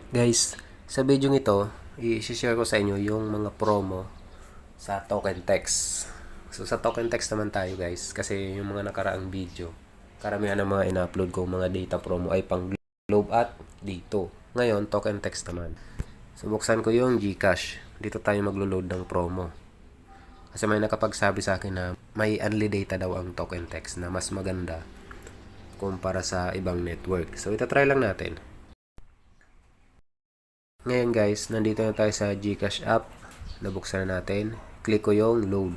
Guys, sa video ito, i-share ko sa inyo yung mga promo sa token text. So sa token text naman tayo guys, kasi yung mga nakaraang video, karamihan ng mga ina-upload ko mga data promo ay pang Globe at dito. Ngayon, token text naman. So buksan ko yung GCash. Dito tayo maglo-load ng promo. Kasi may nakapagsabi sa akin na may only data daw ang token text na mas maganda kumpara sa ibang network. So ita-try lang natin. Ngayon guys, nandito na tayo sa GCash app. Nabuksan na natin. Click ko yung load.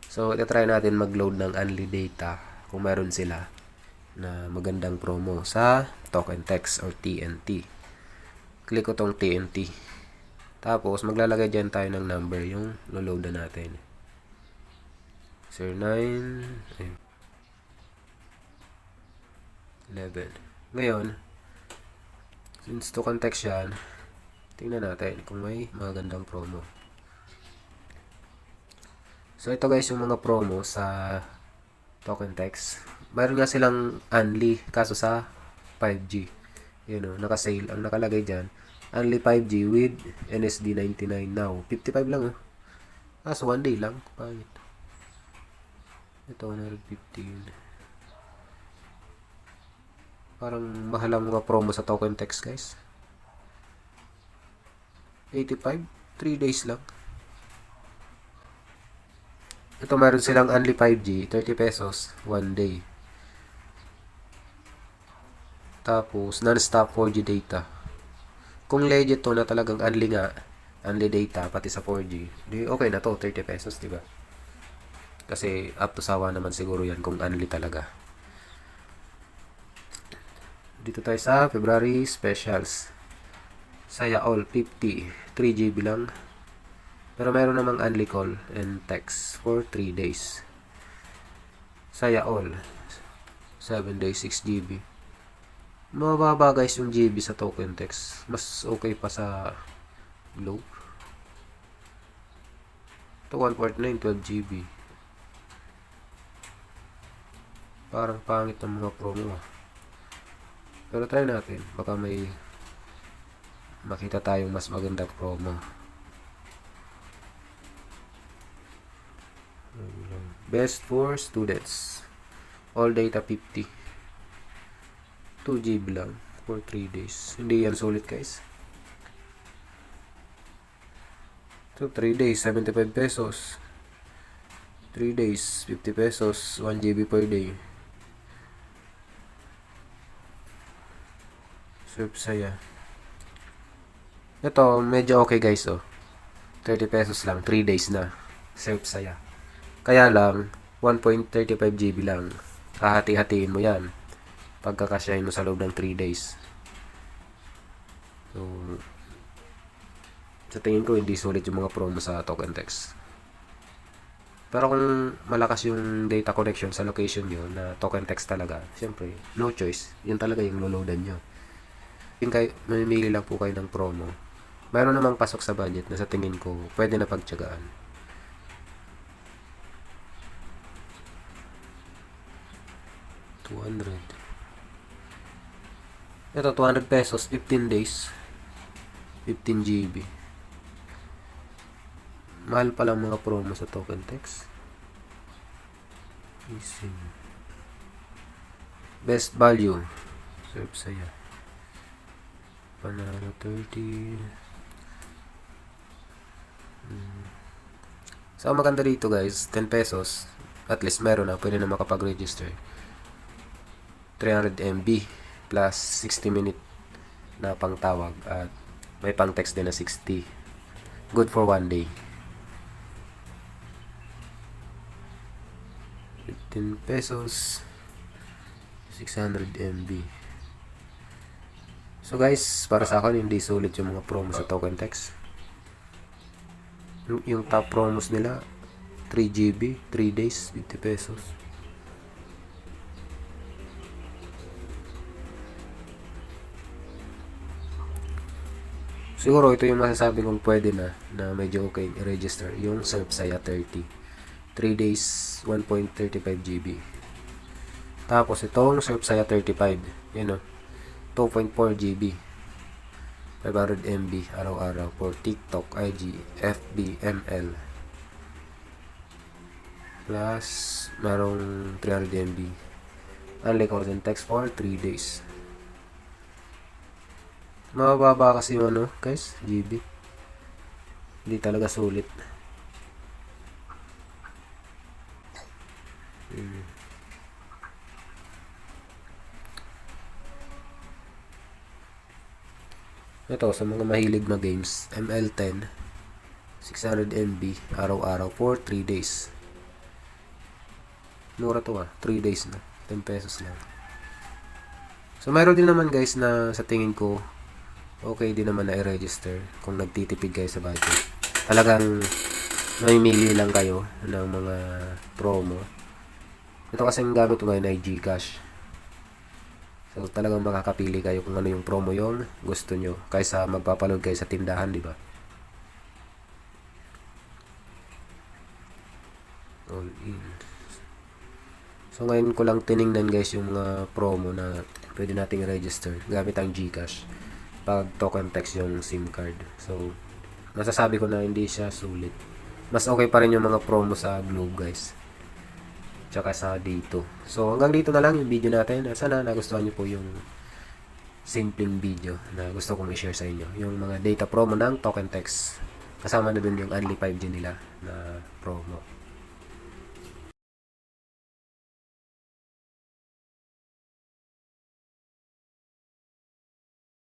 So, ito-try natin mag-load ng only data kung meron sila na magandang promo sa token text or TNT. Click ko tong TNT. Tapos, maglalagay dyan tayo ng number yung lo-load na natin. 09 11. Ngayon, since token text yan, tingnan natin kung may magandang promo. So, ito guys yung mga promo sa token text. Mayroon nga silang only kaso sa 5G. Yun o, naka-sale. Ang nakalagay dyan, only 5G with NSD 99 now. 55 lang o. Kaso 1 day lang. Pangit. Ito, 115. Parang mahal ang mga promo sa token text guys. 85. 3 days lang. Ito meron silang only 5G, 30 pesos, 1 day. Tapos, non-stop 4G data. Kung legit to na talagang only nga, only data, pati sa 4G, di okay na to, 30 pesos, diba? Kasi up to sawa naman siguro yan kung only talaga. Dito tayo sa February Specials. Saya all 50, 3GB lang. Pero meron namang only call and text for 3 days. Saya all 7 days, 6GB. Mababa guys yung GB sa token text. Mas okay pa sa Globe. Ito 149, 12GB. Parang pangit ng mga promo ah. Pero try natin. Baka may makita tayong mas magandang promo. Best for students. All data 50. 2GB lang for 3 days. Hindi yan sulit guys. So 3 days, 75 pesos. 3 days, 50 pesos. 1GB per day. Surf saya. Ito, medyo okay guys oh. 30 pesos lang, 3 days na. Surf saya. Kaya lang, 1.35GB lang. Hahati-hatiin mo yan. Pagkakasyahin mo sa loob ng 3 days. So, sa tingin ko, hindi sulit yung mga promo sa token text. Pero kung malakas yung data connection sa location nyo na token text talaga, syempre, no choice. Yun talaga yung loloadan nyo. Mamimili lang po kayo ng promo. Mayroon namang pasok sa budget na sa tingin ko pwede na pagtiyagaan. Ito 200 pesos, 15 days, 15GB. Mahal pala mga promo sa token text. Best value, serve saya. Panalo 30. So, maganda dito guys, 10 pesos. At least meron na, pwede na makapag-register. 300 MB plus 60 minute na pang tawag at may pang text din na 60. Good for 1 day. 15 pesos, 600 MB. So guys, para sa akin hindi sulit yung mga promo sa token text. Yung top promos nila 3GB, 3 days, 50 pesos. Siguro ito yung masasabi kong pwede na medyo okay i-register. Yung Surf Saya 30. 3 days, 1.35GB. Tapos itong Surf Saya 35. Yan o. 2.4 GB. 500 MB araw-araw for TikTok, IG, FB, ML. Plus, merong 300 MB. Only calls and text for 3 days. Mababa kasi yung ano, guys, GB. Hindi talaga sulit. Ito, sa mga mahilig na games, ML10, 600 MB, araw-araw for 3 days. Mura to 3 days na, 10 pesos lang. So, mayroon din naman guys na sa tingin ko, okay din naman na i-register kung nagtitipid kayo sa budget. Talagang mamimili lang kayo ng mga promo. Ito kasi yung gamit ko ngayon ay GCash. So, talagang makakapili kayo kung ano yung promo yung gusto nyo. Kaysa magpapaload kayo sa tindahan, di ba? All in. So, ngayon ko lang tiningnan guys yung mga promo na pwede nating register gamit ang GCash. Pag token text yung SIM card. So, masasabi ko na hindi siya sulit. Mas okay pa rin yung mga promo sa Globe guys. Tsaka sa dito. So, hanggang dito na lang yung video natin. Sana nagustuhan nyo po yung simpleng video na gusto kong i-share sa inyo. Yung mga data promo ng token text. Kasama na dun yung only 5G nila na promo.